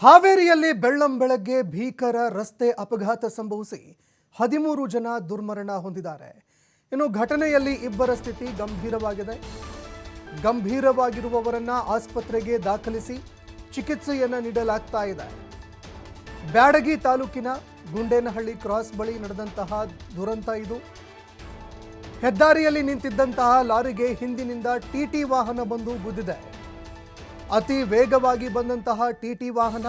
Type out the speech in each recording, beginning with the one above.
ಹಾವೇರಿಯಲ್ಲಿ ಬೆಳ್ಳಂಬೆಳಗ್ಗೆ ಭೀಕರ ರಸ್ತೆ ಅಪಘಾತ ಸಂಭವಿಸಿ 13 ಜನ ದುರ್ಮರಣ ಹೊಂದಿದ್ದಾರೆ. ಇನ್ನು ಘಟನೆಯಲ್ಲಿ ಇಬ್ಬರ ಸ್ಥಿತಿ ಗಂಭೀರವಾಗಿದೆ. ಗಂಭೀರವಾಗಿರುವವರನ್ನ ಆಸ್ಪತ್ರೆಗೆ ದಾಖಲಿಸಿ ಚಿಕಿತ್ಸೆಯನ್ನು ನೀಡಲಾಗ್ತಾ ಇದೆ. ಬ್ಯಾಡಗಿ ತಾಲೂಕಿನ ಗುಂಡೇನಹಳ್ಳಿ ಕ್ರಾಸ್ ಬಳಿ ನಡೆದಂತಹ ದುರಂತ ಇದು. ಹೆದ್ದಾರಿಯಲ್ಲಿ ನಿಂತಿದ್ದಂತಹ ಲಾರಿಗೆ ಹಿಂದಿನಿಂದ ಟಿಟಿ ವಾಹನ ಬಂದು ಗುದ್ದಿದೆ. ಅತಿ ವೇಗವಾಗಿ ಬಂದಂತಹ ಟಿಟಿ ವಾಹನ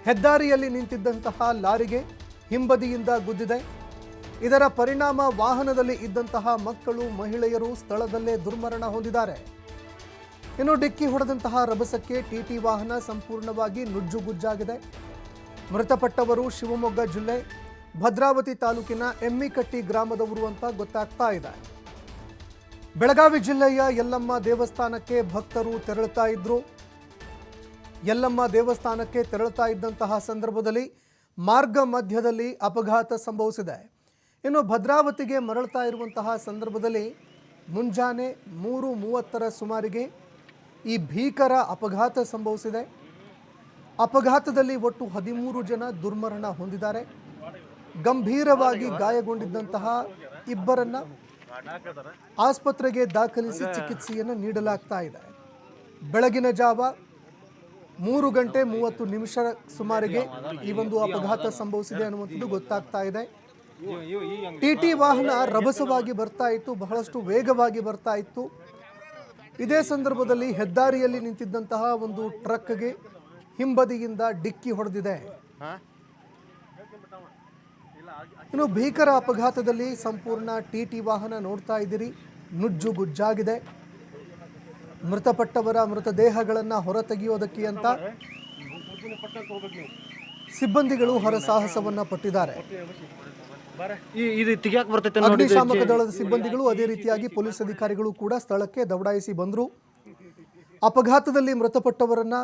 ಹೆದ್ದಾರಿಯಲ್ಲಿ ನಿಂತಿದ್ದಂತಹ ಲಾರಿಗೆ ಹಿಂಬದಿಯಿಂದ ಗುದ್ದಿದೆ. ಇದರ ಪರಿಣಾಮ ವಾಹನದಲ್ಲಿ ಇದ್ದಂತಹ ಮಕ್ಕಳು, ಮಹಿಳೆಯರು ಸ್ಥಳದಲ್ಲೇ ದುರ್ಮರಣ ಹೊಂದಿದ್ದಾರೆ. ಇನ್ನು ಡಿಕ್ಕಿ ಹೊಡೆದಂತಹ ರಭಸಕ್ಕೆ ಟಿಟಿ ವಾಹನ ಸಂಪೂರ್ಣವಾಗಿ ನುಜ್ಜುಗುಜ್ಜಾಗಿದೆ. ಮೃತಪಟ್ಟವರು ಶಿವಮೊಗ್ಗ ಜಿಲ್ಲೆ ಭದ್ರಾವತಿ ತಾಲೂಕಿನ ಎಮ್ಮಿಕಟ್ಟಿ ಗ್ರಾಮದವರು ಅಂತ ಗೊತ್ತಾಗ್ತಾ ಇದೆ. ಬೆಳಗಾವಿ ಜಿಲ್ಲೆಯ ಯಲ್ಲಮ್ಮ ದೇವಸ್ಥಾನಕ್ಕೆ ಭಕ್ತರು ತೆರಳುತ್ತಾ ಇದ್ರು. ಯಲ್ಲಮ್ಮ ದೇವಸ್ಥಾನಕ್ಕೆ ತೆರಳುತ್ತಾ ಇದ್ದಂತಹ ಸಂದರ್ಭದಲ್ಲಿ ಮಾರ್ಗ ಮಧ್ಯದಲ್ಲಿ ಅಪಘಾತ ಸಂಭವಿಸಿದೆ. ಇನ್ನು ಭದ್ರಾವತಿಗೆ ಮರಳುತ್ತಾ ಇರುವಂತಹ ಸಂದರ್ಭದಲ್ಲಿ ಮುಂಜಾನೆ 3:30 ಸುಮಾರಿಗೆ ಈ ಭೀಕರ ಅಪಘಾತ ಸಂಭವಿಸಿದೆ. ಅಪಘಾತದಲ್ಲಿ ಒಟ್ಟು 13 ಜನ ದುರ್ಮರಣ ಹೊಂದಿದ್ದಾರೆ. ಗಂಭೀರವಾಗಿ ಗಾಯಗೊಂಡಿದ್ದಂತಹ ಇಬ್ಬರನ್ನ ಆಸ್ಪತ್ರೆಗೆ ದಾಖಲಿಸಿ ಚಿಕಿತ್ಸೆಯನ್ನು ನೀಡಲಾಗ್ತಾ ಇದೆ. ಬೆಳಗಿನ ಜಾವ 3:30 ಸುಮಾರಿಗೆ ಈ ಒಂದು ಅಪಘಾತ ಸಂಭವಿಸಿದೆ ಅನ್ನುವಂಥದ್ದು ಗೊತ್ತಾಗ್ತಾ ಇದೆ. ಟಿಟಿ ವಾಹನ ರಭಸವಾಗಿ ಬರ್ತಾ ಇತ್ತು, ಬಹಳಷ್ಟು ವೇಗವಾಗಿ ಬರ್ತಾ ಇತ್ತು. ಇದೇ ಸಂದರ್ಭದಲ್ಲಿ ಹೆದ್ದಾರಿಯಲ್ಲಿ ನಿಂತಿದ್ದಂತಹ ಒಂದು ಟ್ರಕ್ಗೆ ಹಿಂಬದಿಯಿಂದ ಡಿಕ್ಕಿ ಹೊಡೆದಿದೆ. ಇನ್ನು ಭೀಕರ ಅಪಘಾತದಲ್ಲಿ ಸಂಪೂರ್ಣ ಟಿಟಿ ವಾಹನ ನೋಡ್ತಾ ಇದ್ದೀರಿ, ನುಜ್ಜುಗುಜ್ಜಾಗಿದೆ. ಮೃತಪಟ್ಟವರ ಮೃತದೇಹಗಳನ್ನು ಹೊರತೆಗೆಯೋದಕ್ಕೆ ಅಂತ ಸಿಬ್ಬಂದಿಗಳು ಹೊರಸಾಹಸವನ್ನ ಪಟ್ಟಿದ್ದಾರೆ. ಅಗ್ನಿಶಾಮಕ ದಳದ ಸಿಬ್ಬಂದಿಗಳು ಅದೇ ರೀತಿಯಾಗಿ ಪೊಲೀಸ್ ಅಧಿಕಾರಿಗಳು ಕೂಡ ಸ್ಥಳಕ್ಕೆ ದೌಡಾಯಿಸಿ ಬಂದರು. ಅಪಘಾತದಲ್ಲಿ ಮೃತಪಟ್ಟವರನ್ನ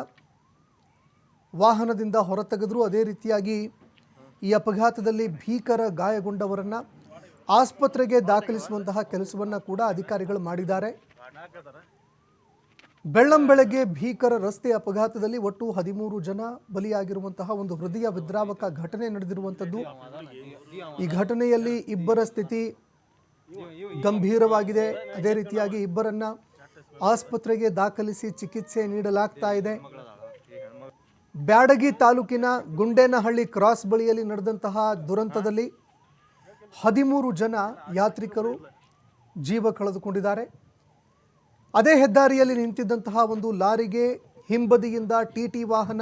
ವಾಹನದಿಂದ ಹೊರತೆಗೆದ್ರು. ಅದೇ ರೀತಿಯಾಗಿ ಈ ಅಪಘಾತದಲ್ಲಿ ಭೀಕರ ಗಾಯಗೊಂಡವರನ್ನ ಆಸ್ಪತ್ರೆಗೆ ದಾಖಲಿಸುವಂತಹ ಕೆಲಸವನ್ನ ಕೂಡ ಅಧಿಕಾರಿಗಳು ಮಾಡಿದ್ದಾರೆ. ಬೆಳ್ಳಂಬೆಳಗ್ಗೆ ಭೀಕರ ರಸ್ತೆ ಅಪಘಾತದಲ್ಲಿ ಒಟ್ಟು 13 ಜನ ಬಲಿಯಾಗಿರುವಂತಹ ಒಂದು ಹೃದಯ ವಿದ್ರಾವಕ ಘಟನೆ ನಡೆದಿರುವಂಥದ್ದು. ಈ ಘಟನೆಯಲ್ಲಿ ಇಬ್ಬರ ಸ್ಥಿತಿ ಗಂಭೀರವಾಗಿದೆ. ಅದೇ ರೀತಿಯಾಗಿ ಇಬ್ಬರನ್ನ ಆಸ್ಪತ್ರೆಗೆ ದಾಖಲಿಸಿ ಚಿಕಿತ್ಸೆ ನೀಡಲಾಗ್ತಾ ಇದೆ. ಬ್ಯಾಡಗಿ ತಾಲೂಕಿನ ಗುಂಡೇನಹಳ್ಳಿ ಕ್ರಾಸ್ ಬಳಿಯಲ್ಲಿ ನಡೆದಂತಹ ದುರಂತದಲ್ಲಿ 13 ಜನ ಯಾತ್ರಿಕರು ಜೀವ ಕಳೆದುಕೊಂಡಿದ್ದಾರೆ. ಅದೇ ಹೆದ್ದಾರಿಯಲ್ಲಿ ನಿಂತಿದ್ದಂತಹ ಒಂದು ಲಾರಿಗೆ ಹಿಂಬದಿಯಿಂದ ಟಿಟಿ ವಾಹನ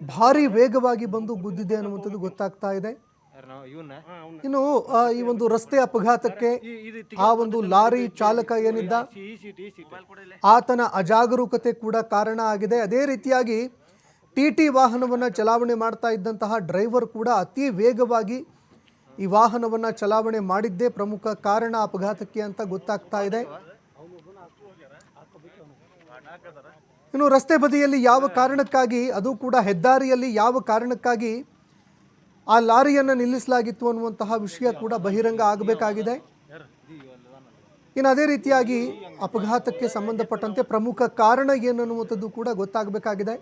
ಭಾರಿ ವೇಗವಾಗಿ ಬಂದು ಗುದ್ದಿದೆ ಅನ್ನುವಂಥದ್ದು ಗೊತ್ತಾಗ್ತಾ ಇದೆ. ಇನ್ನು ಈ ಒಂದು ರಸ್ತೆ ಅಪಘಾತಕ್ಕೆ ಆ ಒಂದು ಲಾರಿ ಚಾಲಕ ಏನಿದ್ದ ಆತನ ಅಜಾಗರೂಕತೆ ಕೂಡ ಕಾರಣ ಆಗಿದೆ. ಅದೇ ರೀತಿಯಾಗಿ ಟಿಟಿ ವಾಹನವನ್ನು ಚಲಾವಣೆ ಮಾಡ್ತಾ ಇದ್ದಂತಹ ಡ್ರೈವರ್ ಕೂಡ ಅತಿ ವೇಗವಾಗಿ ಈ ವಾಹನವನ್ನು ಚಲಾವಣೆ ಮಾಡಿದ್ದೇ ಪ್ರಮುಖ ಕಾರಣ ಅಪಘಾತಕ್ಕೆ ಅಂತ ಗೊತ್ತಾಗ್ತಾ ಇದೆ. ಇನ್ನು ರಸ್ತೆ ಬದಿಯಲ್ಲಿ ಯಾವ ಕಾರಣಕ್ಕಾಗಿ, ಅದು ಕೂಡ ಹೆದ್ದಾರಿಯಲ್ಲಿ ಯಾವ ಕಾರಣಕ್ಕಾಗಿ ಆ ಲಾರಿಯನ್ನು ನಿಲ್ಲಿಸಲಾಗಿತ್ತು ಅನ್ನುವಂತಹ ವಿಷಯ ಕೂಡ ಬಹಿರಂಗ ಆಗಬೇಕಾಗಿದೆ. ಇನ್ನು ಅದೇ ರೀತಿಯಾಗಿ ಅಪಘಾತಕ್ಕೆ ಸಂಬಂಧಪಟ್ಟಂತೆ ಪ್ರಮುಖ ಕಾರಣ ಏನು ಅನ್ನುವಂಥದ್ದು ಕೂಡ ಗೊತ್ತಾಗಬೇಕಾಗಿದೆ.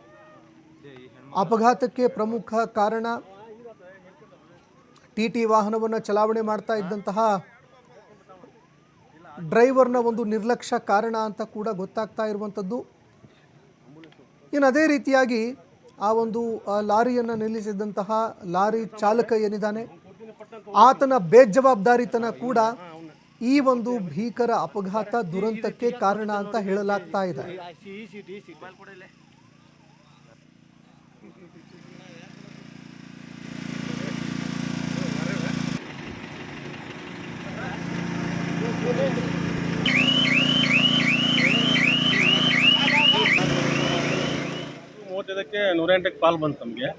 ಅಪಘಾತಕ್ಕೆ ಪ್ರಮುಖ ಕಾರಣ ಟಿಟಿ ವಾಹನವನ್ನು ಚಲಾವಣೆ ಮಾಡ್ತಾ ಇದ್ದಂತಹ ಡ್ರೈವರ್ನ ಒಂದು ನಿರ್ಲಕ್ಷ್ಯ ಕಾರಣ ಅಂತ ಕೂಡ ಗೊತ್ತಾಗ್ತಾ ಇರುವಂಥದ್ದು. ಇನ್ನು ಅದೇ ರೀತಿಯಾಗಿ ಆ ಒಂದು ಲಾರಿಯನ್ನು ನಿಲ್ಲಿಸಿದಂತಹ ಲಾರಿ ಚಾಲಕ ಏನಿದ್ದಾನೆ ಆತನ ಬೇಜವಾಬ್ದಾರಿತನ ಕೂಡ ಈ ಒಂದು ಭೀಕರ ಅಪಘಾತ ದುರಂತಕ್ಕೆ ಕಾರಣ ಅಂತ ಹೇಳಲಾಗ್ತಾ ಇದೆ. ಇದಕ್ಕೆ 108ಕ್ಕೆ ಕಾಲ್ ಬಂತು ನಮಗೆ.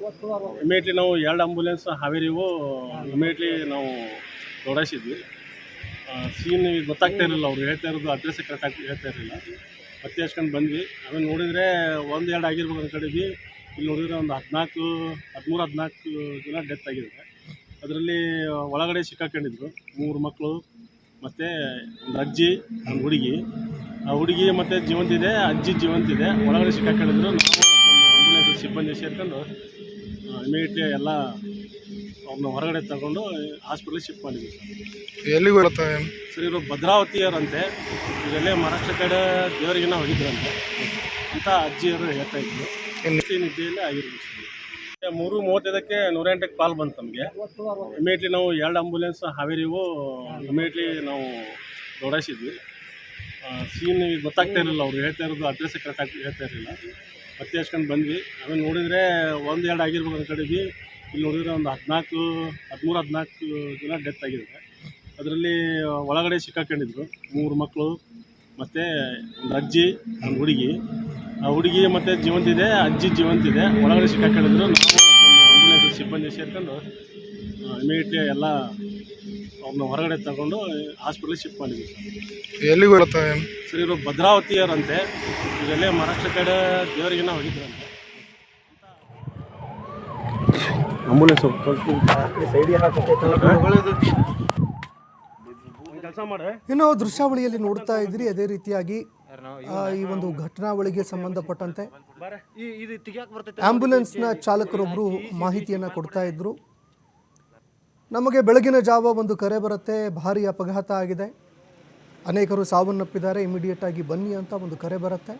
ಇಮಿಡಿಯೇಟ್ಲಿ ನಾವು 2 ಆಂಬುಲೆನ್ಸ್ ಹಾವೇರಿಗೂ ಇಮಿಡಿಯೇಟ್ಲಿ ನಾವು ದೌಡಾಯಿಸಿದ್ವಿ. ಸೀನ್ ಗೊತ್ತಾಗ್ತಾ ಇರಲಿಲ್ಲ, ಅವ್ರು ಹೇಳ್ತಾ ಇರೋದು ಅಡ್ರೆಸ್ ಕರೆಕ್ಟಾಗಿ ಹೇಳ್ತಾ ಇರಲಿಲ್ಲ. ಮತ್ತೆ ಎಷ್ಕೊಂಡು ಬಂದ್ವಿ. ಆಮೇಲೆ ನೋಡಿದರೆ 1-2 ಆಗಿರ್ಬೇಕು ಅಂತ ಕಡೆಗೆ. ಇಲ್ಲಿ ನೋಡಿದರೆ ಒಂದು 13-14 ಜನ ಡೆತ್ ಆಗಿದ್ದಾರೆ. ಅದರಲ್ಲಿ ಒಳಗಡೆ ಸಿಕ್ಕಾಕೊಂಡಿದ್ರು 3 ಮಕ್ಕಳು ಮತ್ತು ಒಂದು ಅಜ್ಜಿ, ಒಂದು ಹುಡುಗಿ. ಆ ಹುಡುಗಿ ಮತ್ತು ಜೀವಂತಿದೆ, ಅಜ್ಜಿ ಜೀವಂತಿದೆ. ಒಳಗಡೆ ಸಿಕ್ಕಾಕೊಂಡಿದ್ರು. ನಾವು ಸಿಬ್ಬಂದಿ ಸೇರ್ಕೊಂಡು ಇಮಿಡಿಯೇಟ್ಲಿ ಎಲ್ಲ ಅವ್ರನ್ನ ಹೊರಗಡೆ ತಗೊಂಡು ಹಾಸ್ಪಿಟ್ಲಿಗೆ ಶಿಫ್ಟ್ ಮಾಡಿದ್ವಿ ಸರ್. ಎಲ್ಲಿಗೆ ಬರುತ್ತೆ? ಸರ್ ಇವರು ಭದ್ರಾವತಿಯರಂತೆ, ಇದರಲ್ಲೇ ಮಹಾರಾಷ್ಟ್ರ ಕಡೆ ದೇವರಿಗಿನ ಹೋಗಿದ್ರಂತೆ ಅಂತ ಅಜ್ಜಿಯವರು ಹೇಳ್ತಾ ಇದ್ರು. ನಿದ್ದೆಯಲ್ಲೇ ಆಗಿರ್ಬೋದು ಸರ್. 3:35ಕ್ಕೆ 108ಕ್ಕೆ ಕಾಲ್ ಬಂತು ನಮಗೆ. ಇಮಿಡಿಯೇಟ್ಲಿ ನಾವು 2 ಆಂಬುಲೆನ್ಸ್ ಹಾವೇರಿಗೂ ಇಮಿಡಿಯೇಟ್ಲಿ ನಾವು ದೌಡಾಯಿಸಿದ್ವಿ. ಸೀನ್ ಗೊತ್ತಾಗ್ತಾ ಇರಲಿಲ್ಲ, ಅವ್ರು ಹೇಳ್ತಾ ಇರೋದು ಅಡ್ರೆಸ್ ಕರೆಕ್ಟಾಗಿ ಹೇಳ್ತಾ ಇರಲಿಲ್ಲ. ಪತ್ತೆ ಹಚ್ಕೊಂಡು ಬಂದ್ವಿ. ಆಮೇಲೆ ನೋಡಿದರೆ 1-2 ಆಗಿರ್ಬೇಕು ಅಂದ್ಕೊಂಡಿದ್ವಿ. ಇಲ್ಲಿ ನೋಡಿದರೆ ಒಂದು 13-14 ಜನ ಡೆತ್ ಆಗಿದ್ದಾರೆ. ಅದರಲ್ಲಿ ಒಳಗಡೆ ಸಿಕ್ಕಾಕೊಂಡಿದ್ರು 3 ಮಕ್ಕಳು ಮತ್ತು ಒಂದು ಅಜ್ಜಿ, ಒಂದು ಹುಡುಗಿ. ಆ ಹುಡುಗಿ ಮತ್ತು ಜೀವಂತಿದೆ, ಅಜ್ಜಿ ಜೀವಂತಿದೆ. ಒಳಗಡೆ ಸಿಕ್ಕಾಕೊಂಡಿದ್ರು. ನಾವು ಆಂಬುಲೆನ್ಸ್ ಸಿಬ್ಬಂದಿ ಸೇರ್ಕೊಂಡು ಇಮಿಡಿಯೇಟ್ಲಿ ಎಲ್ಲ ಅವ್ರನ್ನ ಹೊರಗಡೆ ತಗೊಂಡು ಹಾಸ್ಪಿಟ್ಲಿಗೆ ಶಿಫ್ಟ್ ಮಾಡಿದ್ವಿ ಸರ್. ಎಲ್ಲಿಗೆ ಬರುತ್ತೆ? ಸರ್ ಇವರು ಭದ್ರಾವತಿಯರಂತೆ, ಇದರಲ್ಲೇ ಮಹಾರಾಷ್ಟ್ರ ಕಡೆ ದೇವರಿಗಿನ ಹೋಗಿದ್ರಂತೆ. ಆಂಬುಲೆನ್ಸ್ ಕೆಲಸ ಮಾಡಿ. ಇನ್ನು ದೃಶ್ಯಾವಳಿಯಲ್ಲಿ ನೋಡ್ತಾ ಇದ್ರಿ, ಅದೇ ರೀತಿಯಾಗಿ ಈ ಒಂದು ಘಟನಾವಳಿಗೆ ಸಂಬಂಧಪಟ್ಟಂತೆ ಆಂಬ್ಯುಲೆನ್ಸ್ನ ಚಾಲಕರೊಬ್ಬರು ಮಾಹಿತಿಯನ್ನು ಕೊಡ್ತಾ ಇದ್ರು. ನಮಗೆ ಬೆಳಗಿನ ಜಾವ ಒಂದು ಕರೆ ಬರುತ್ತೆ, ಭಾರಿ ಅಪಘಾತ ಆಗಿದೆ, ಅನೇಕರು ಸಾವನ್ನಪ್ಪಿದ್ದಾರೆ, ಇಮಿಡಿಯೇಟ್ ಆಗಿ ಬನ್ನಿ ಅಂತ ಒಂದು ಕರೆ ಬರುತ್ತೆ.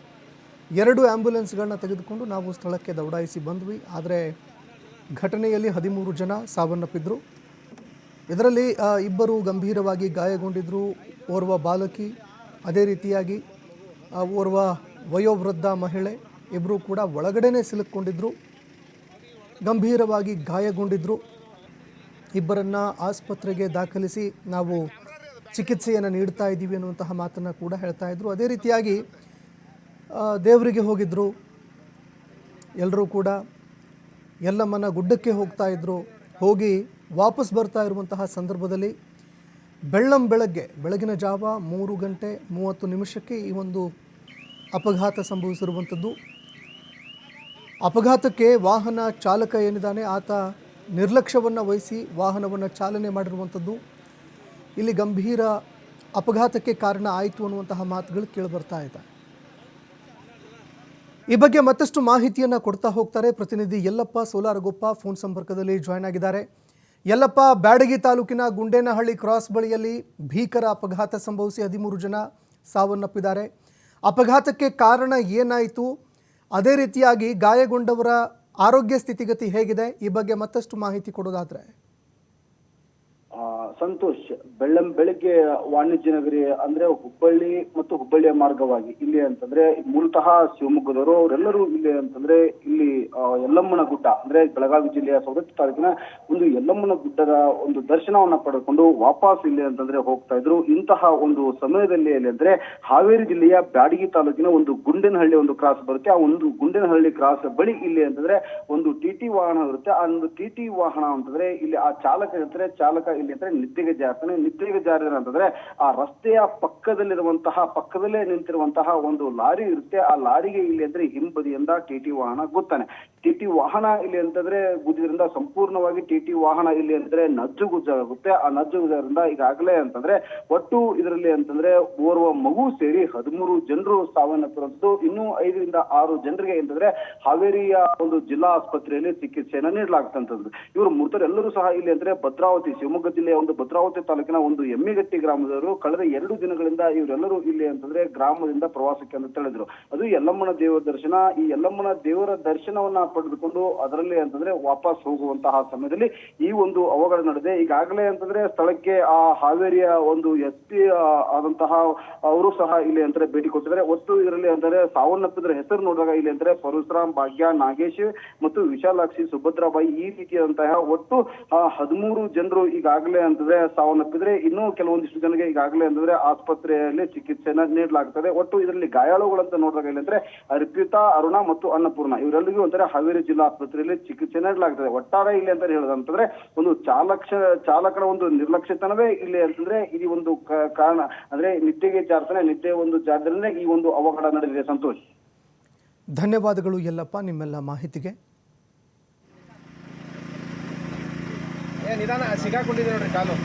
2 ಆ್ಯಂಬುಲೆನ್ಸ್ಗಳನ್ನ ತೆಗೆದುಕೊಂಡು ನಾವು ಸ್ಥಳಕ್ಕೆ ದೌಡಾಯಿಸಿ ಬಂದ್ವಿ. ಆದರೆ ಘಟನೆಯಲ್ಲಿ 13 ಜನ ಸಾವನ್ನಪ್ಪಿದ್ರು. ಇದರಲ್ಲಿ 2 ಗಂಭೀರವಾಗಿ ಗಾಯಗೊಂಡಿದ್ದರು. ಓರ್ವ ಬಾಲಕಿ, ಅದೇ ರೀತಿಯಾಗಿ ಓರ್ವ ವಯೋವೃದ್ಧ ಮಹಿಳೆ, ಇಬ್ಬರು ಕೂಡ ಒಳಗಡೆನೇ ಸಿಲುಕೊಂಡಿದ್ದರು, ಗಂಭೀರವಾಗಿ ಗಾಯಗೊಂಡಿದ್ದರು. ಇಬ್ಬರನ್ನು ಆಸ್ಪತ್ರೆಗೆ ದಾಖಲಿಸಿ ನಾವು ಚಿಕಿತ್ಸೆಯನ್ನು ನೀಡ್ತಾ ಇದ್ದೀವಿ ಅನ್ನುವಂತಹ ಮಾತನ್ನು ಕೂಡ ಹೇಳ್ತಾ ಇದ್ದರು. ಅದೇ ರೀತಿಯಾಗಿ ದೇವರಿಗೆ ಹೋಗಿದ್ದರು, ಎಲ್ಲರೂ ಕೂಡ ಯಲ್ಲಮ್ಮನ ಗುಡ್ಡಕ್ಕೆ ಹೋಗ್ತಾ ಇದ್ದರು. ಹೋಗಿ ವಾಪಸ್ ಬರ್ತಾ ಇರುವಂತಹ ಸಂದರ್ಭದಲ್ಲಿ ಬೆಳಗಿನ ಜಾವ 3:30 ಈ ಒಂದು ಅಪಘಾತ ಸಂಭವಿಸಿರುವಂಥದ್ದು. ಅಪಘಾತಕ್ಕೆ ವಾಹನ ಚಾಲಕ ಏನಿದ್ದಾನೆ ಆತ ನಿರ್ಲಕ್ಷ್ಯವನ್ನು ವಹಿಸಿ ವಾಹನವನ್ನು ಚಾಲನೆ ಮಾಡಿರುವಂಥದ್ದು ಇಲ್ಲಿ ಗಂಭೀರ ಅಪಘಾತಕ್ಕೆ ಕಾರಣ ಆಯಿತು ಅನ್ನುವಂತಹ ಮಾತುಗಳು ಕೇಳಿಬರ್ತಾ ಇದೆ. ಈ ಬಗ್ಗೆ ಮತ್ತಷ್ಟು ಮಾಹಿತಿಯನ್ನು ಕೊಡ್ತಾ ಹೋಗ್ತಾರೆ ಪ್ರತಿನಿಧಿ ಯಲ್ಲಪ್ಪ ಸೋಲಾರಗೊಪ್ಪ ಫೋನ್ ಸಂಪರ್ಕದಲ್ಲಿ ಜಾಯ್ನ್ ಆಗಿದ್ದಾರೆ. ಯಲ್ಲಪ್ಪ, ಬ್ಯಾಡಗಿ ತಾಲೂಕಿನ ಗುಂಡೇನಹಳ್ಳಿ ಕ್ರಾಸ್ ಬಳಿಯಲ್ಲಿ ಭೀಕರ ಅಪಘಾತ ಸಂಭವಿಸಿ 13 ಜನ ಸಾವನ್ನಪ್ಪಿದ್ದಾರೆ. ಅಪಘಾತಕ್ಕೆ ಕಾರಣ ಏನಾಯಿತು, ಅದೇ ರೀತಿಯಾಗಿ ಗಾಯಗೊಂಡವರ ಆರೋಗ್ಯ ಸ್ಥಿತಿಗತಿ ಹೇಗಿದೆ, ಈ ಬಗ್ಗೆ ಮತ್ತಷ್ಟು ಮಾಹಿತಿ ಕೊಡೋದಾದ್ರೆ? ಸಂತೋಷ್, ಬೆಳಗ್ಗೆ ವಾಣಿಜ್ಯ ನಗರಿ ಅಂದ್ರೆ ಹುಬ್ಬಳ್ಳಿ ಮತ್ತು ಹುಬ್ಬಳ್ಳಿಯ ಮಾರ್ಗವಾಗಿ ಇಲ್ಲಿ ಅಂತಂದ್ರೆ ಮೂಲತಃ ಶಿವಮೊಗ್ಗದವರು ಅವರೆಲ್ಲರೂ ಇಲ್ಲಿ ಅಂತಂದ್ರೆ ಇಲ್ಲಿ ಯಲ್ಲಮ್ಮನ ಗುಡ್ಡ ಅಂದ್ರೆ ಬೆಳಗಾವಿ ಜಿಲ್ಲೆಯ ಸವದತ್ತಿ ತಾಲೂಕಿನ ಒಂದು ಯಲ್ಲಮ್ಮನ ಗುಡ್ಡದ ಒಂದು ದರ್ಶನವನ್ನ ಪಡೆದುಕೊಂಡು ವಾಪಸ್ ಇಲ್ಲಿ ಅಂತಂದ್ರೆ ಹೋಗ್ತಾ ಇದ್ರು. ಇಂತಹ ಒಂದು ಸಮಯದಲ್ಲಿ ಇಲ್ಲಿ ಅಂದ್ರೆ ಹಾವೇರಿ ಜಿಲ್ಲೆಯ ಬ್ಯಾಡಗಿ ತಾಲೂಕಿನ ಒಂದು ಗುಂಡೇನಹಳ್ಳಿ ಒಂದು ಕ್ರಾಸ್ ಬರುತ್ತೆ. ಆ ಒಂದು ಗುಂಡೇನಹಳ್ಳಿ ಕ್ರಾಸ್ ಬಳಿ ಇಲ್ಲಿ ಅಂತಂದ್ರೆ ಒಂದು ಟಿಟಿ ವಾಹನ ಇರುತ್ತೆ. ಆ ಒಂದು ಟಿಟಿ ವಾಹನ ಅಂತಂದ್ರೆ ಇಲ್ಲಿ ಆ ಚಾಲಕ ಇರ್ತಾರೆ, ಚಾಲಕ ಇಲ್ಲಿ ಅಂದ್ರೆ ನಿದ್ದೆಗೆ ಜಾರಿದ ಅಂತಂದ್ರೆ ಆ ರಸ್ತೆಯ ಪಕ್ಕದಲ್ಲೇ ನಿಂತಿರುವಂತಹ ಒಂದು ಲಾರಿ ಇರುತ್ತೆ. ಆ ಲಾರಿಗೆ ಇಲ್ಲಿ ಅಂದ್ರೆ ಹಿಂಬದಿಯಿಂದ ಟಿಟಿ ವಾಹನ ಗುತ್ತಾನೆ. ಟಿಟಿ ವಾಹನ ಇಲ್ಲಿ ಅಂತಂದ್ರೆ ಗುದ್ದಿದ್ರಿಂದ ಸಂಪೂರ್ಣವಾಗಿ ಟಿಟಿ ವಾಹನ ಇಲ್ಲಿ ಅಂದ್ರೆ ನಜ್ಜುಗುಜ್ಜಾಗುತ್ತೆ. ಆ ನಜ್ಜುಗುಜ್ಜರಿಂದ ಈಗಾಗಲೇ ಅಂತಂದ್ರೆ ಒಟ್ಟು ಇದರಲ್ಲಿ ಅಂತಂದ್ರೆ ಓರ್ವ ಮಗು ಸೇರಿ 13 ಜನರು ಸಾವನ್ನಪ್ಪಿರುವಂತದ್ದು. ಇನ್ನೂ 5-6 ಜನರಿಗೆ ಅಂತಂದ್ರೆ ಹಾವೇರಿಯ ಒಂದು ಜಿಲ್ಲಾ ಆಸ್ಪತ್ರೆಯಲ್ಲಿ ಚಿಕಿತ್ಸೆಯನ್ನು ನೀಡಲಾಗ್ತಂಥದ್ದು. ಇವರು ಮೃತರೆಲ್ಲರೂ ಸಹ ಇಲ್ಲಿ ಅಂದ್ರೆ ಭದ್ರಾವತಿ, ಶಿವಮೊಗ್ಗ ಜಿಲ್ಲೆಯ ಒಂದು ಭದ್ರಾವತಿ ತಾಲೂಕಿನ ಒಂದು ಎಮ್ಮಿಗಟ್ಟಿ ಗ್ರಾಮದವರು. ಕಳೆದ 2 ದಿನಗಳಿಂದ ಇವರೆಲ್ಲರೂ ಇಲ್ಲಿ ಅಂತಂದ್ರೆ ಗ್ರಾಮದಿಂದ ಪ್ರವಾಸಕ್ಕೆ ಅಂತ ತಿಳಿದ್ರು. ಅದು ಯಲ್ಲಮ್ಮನ ದೇವರ ದರ್ಶನ. ಈ ಯಲ್ಲಮ್ಮನ ದೇವರ ದರ್ಶನವನ್ನ ಪಡೆದುಕೊಂಡು ಅದರಲ್ಲಿ ಅಂತಂದ್ರೆ ವಾಪಸ್ ಹೋಗುವಂತಹ ಸಮಯದಲ್ಲಿ ಈ ಒಂದು ಅವಘಡ ನಡೆದಿದೆ. ಈಗಾಗಲೇ ಅಂತಂದ್ರೆ ಸ್ಥಳಕ್ಕೆ ಆ ಹಾವೇರಿಯ ಒಂದು SP ಆದಂತಹ ಅವರು ಸಹ ಇಲ್ಲಿ ಅಂತಂದ್ರೆ ಭೇಟಿ ಕೊಟ್ಟಿದ್ದಾರೆ. ಒಟ್ಟು ಇದರಲ್ಲಿ ಅಂತಂದ್ರೆ ಸಾವನ್ನಪ್ಪಿದ್ರ ಹೆಸರು ನೋಡಿದಾಗ ಇಲ್ಲಿ ಅಂದ್ರೆ ಪರಶುರಾಮ್, ಭಾಗ್ಯ, ನಾಗೇಶ್ ಮತ್ತು ವಿಶಾಲಾಕ್ಷಿ, ಸುಭದ್ರಾಬಾಯಿ ಈ ರೀತಿಯಾದಂತಹ ಒಟ್ಟು 13 ಜನರು ಈಗಾಗಲೇ ಅಂತಂದ್ರೆ ಸಾವನ್ನಪ್ಪಿದ್ರೆ. ಇನ್ನೂ ಕೆಲವೊಂದಿಷ್ಟು ಜನರಿಗೆ ಈಗಾಗಲೇ ಅಂತಂದ್ರೆ ಆಸ್ಪತ್ರೆಯಲ್ಲಿ ಚಿಕಿತ್ಸೆನ ನೀಡಲಾಗ್ತದೆ. ಒಟ್ಟು ಇದರಲ್ಲಿ ಗಾಯಾಳುಗಳಂತ ನೋಡಿದಾಗ ಇಲ್ಲಿ ಅಂದ್ರೆ ಅರ್ಪಿತಾ, ಅರುಣ ಮತ್ತು ಅನ್ನಪೂರ್ಣ ಇವರೆಲ್ಲರಿಗೂ ಅಂದ್ರೆ ಹಾವೇರಿ ಜಿಲ್ಲಾ ಆಸ್ಪತ್ರೆಯಲ್ಲಿ ಚಿಕಿತ್ಸೆ ನೀಡಲಾಗ್ತದೆ. ಒಟ್ಟಾರೆ ಇಲ್ಲಿ ಅಂತ ಹೇಳೋದಂತಂದ್ರೆ ಒಂದು ಚಾಲಕನ ಒಂದು ನಿರ್ಲಕ್ಷ್ಯತನವೇ ಇಲ್ಲಿ ಅಂತಂದ್ರೆ ಇದು ಒಂದು ಕಾರಣ. ಅಂದ್ರೆ ನಿದ್ದೆಗೆ ಜಾರ್ತಾನೆ, ನಿದ್ದೆ ಒಂದು ಜಾರದಿಂದ ಈ ಒಂದು ಅವಘಡ ನಡೆದಿದೆ. ಸಂತೋಷ್, ಧನ್ಯವಾದಗಳು ಯಲ್ಲಪ್ಪ ನಿಮ್ಮೆಲ್ಲ ಮಾಹಿತಿಗೆ. ನಿಧಾನ ಸಿಗಾಕೊಂಡಿದೆ ನೋಡ್ರಿ ಕಾಲು.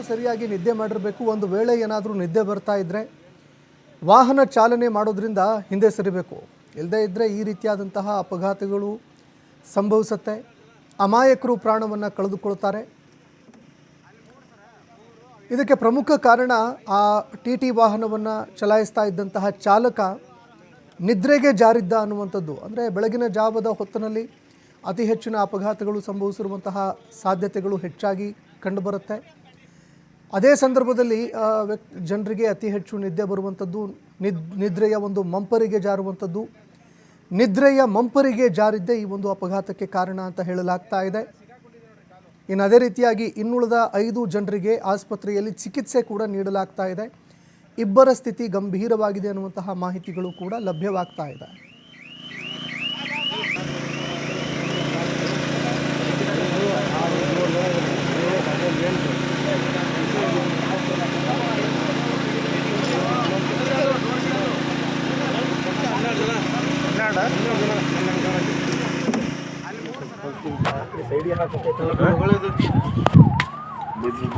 ಸರಿಯಾಗಿ ನಿದ್ದೆ ಮಾಡಿರಬೇಕು. ಒಂದು ವೇಳೆ ಏನಾದರೂ ನಿದ್ದೆ ಬರ್ತಾ ಇದ್ದರೆ ವಾಹನ ಚಾಲನೆ ಮಾಡೋದ್ರಿಂದ ಹಿಂದೆ ಸರಿಬೇಕು. ಇಲ್ಲದೇ ಇದ್ದರೆ ಈ ರೀತಿಯಾದಂತಹ ಅಪಘಾತಗಳು ಸಂಭವಿಸುತ್ತೆ. ಅಮಾಯಕರು ಪ್ರಾಣವನ್ನು ಕಳೆದುಕೊಳ್ತಾರೆ. ಇದಕ್ಕೆ ಪ್ರಮುಖ ಕಾರಣ ಆ ಟಿ ವಾಹನವನ್ನು ಚಲಾಯಿಸ್ತಾ ಇದ್ದಂತಹ ಚಾಲಕ ನಿದ್ರೆಗೆ ಜಾರಿದ್ದ ಅನ್ನುವಂಥದ್ದು. ಅಂದರೆ ಬೆಳಗಿನ ಜಾವದ ಹೊತ್ತಿನಲ್ಲಿ ಅತಿ ಹೆಚ್ಚಿನ ಅಪಘಾತಗಳು ಸಂಭವಿಸಿರುವಂತಹ ಸಾಧ್ಯತೆಗಳು ಹೆಚ್ಚಾಗಿ ಕಂಡುಬರುತ್ತೆ. ಅದೇ ಸಂದರ್ಭದಲ್ಲಿ ಜನರಿಗೆ ಅತಿ ಹೆಚ್ಚು ನಿದ್ದೆ ಬರುವಂಥದ್ದು, ನಿದ್ರೆಯ ಒಂದು ಮಂಪರಿಗೆ ಜಾರುವಂಥದ್ದು, ನಿದ್ರೆಯ ಮಂಪರಿಗೆ ಜಾರಿದ್ದೇ ಈ ಒಂದು ಅಪಘಾತಕ್ಕೆ ಕಾರಣ ಅಂತ ಹೇಳಲಾಗ್ತಾ ಇದೆ. ಇನ್ನು ಅದೇ ರೀತಿಯಾಗಿ ಇನ್ನುಳಿದ 5 ಜನರಿಗೆ ಆಸ್ಪತ್ರೆಯಲ್ಲಿ ಚಿಕಿತ್ಸೆ ಕೂಡ ನೀಡಲಾಗ್ತಾ ಇದೆ. ಇಬ್ಬರ ಸ್ಥಿತಿ ಗಂಭೀರವಾಗಿದೆ ಅನ್ನುವಂತಹ ಮಾಹಿತಿಗಳು ಕೂಡ ಲಭ್ಯವಾಗ್ತಾ ಇದೆ.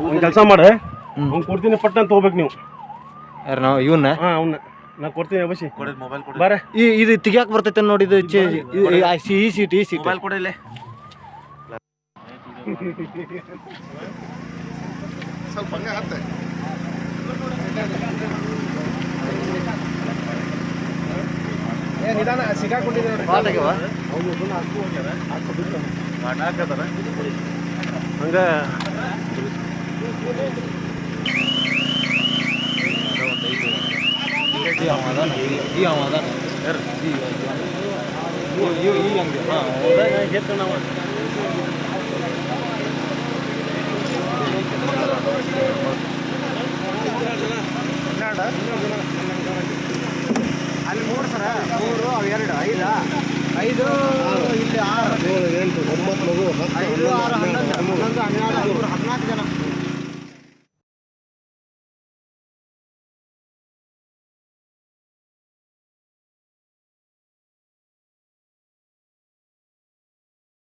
ಒಂದು ಕೆಲಸ ಮಾಡೆ, ಅವ್ನು ಕೊಡ್ತೀನಿ ಪಟ್ಟ ಅಂತ ಹೋಗ್ಬೇಕು ನೀವು. ಯಾರು ನಾವು ಇವನ್ನ? ಹಾಂ ಅವ್ನ ನಾ ಕೊಡ್ತೀನಿ ಬಸಿ ಬಾರ. ಇದು ತೆಗಿಯಾಕೆ ಬರ್ತೈತೆ ನೋಡಿ. ಇದು ಈ ಸೀಟ್ ಮೊಬೈಲ್ ಕೊಡಿಲ್ಲ. ಸ್ವಲ್ಪ ಹಂಗೆ ಹತ್ತೆ ನಿಧಾನ ಸಿಗಾಕೊಂಡಿದ್ದಾರೆ. ಹಂಗೆ ಅಲ್ಲಿ 3 ಸರ 3 2 5 5 ಇಲ್ಲಿ 6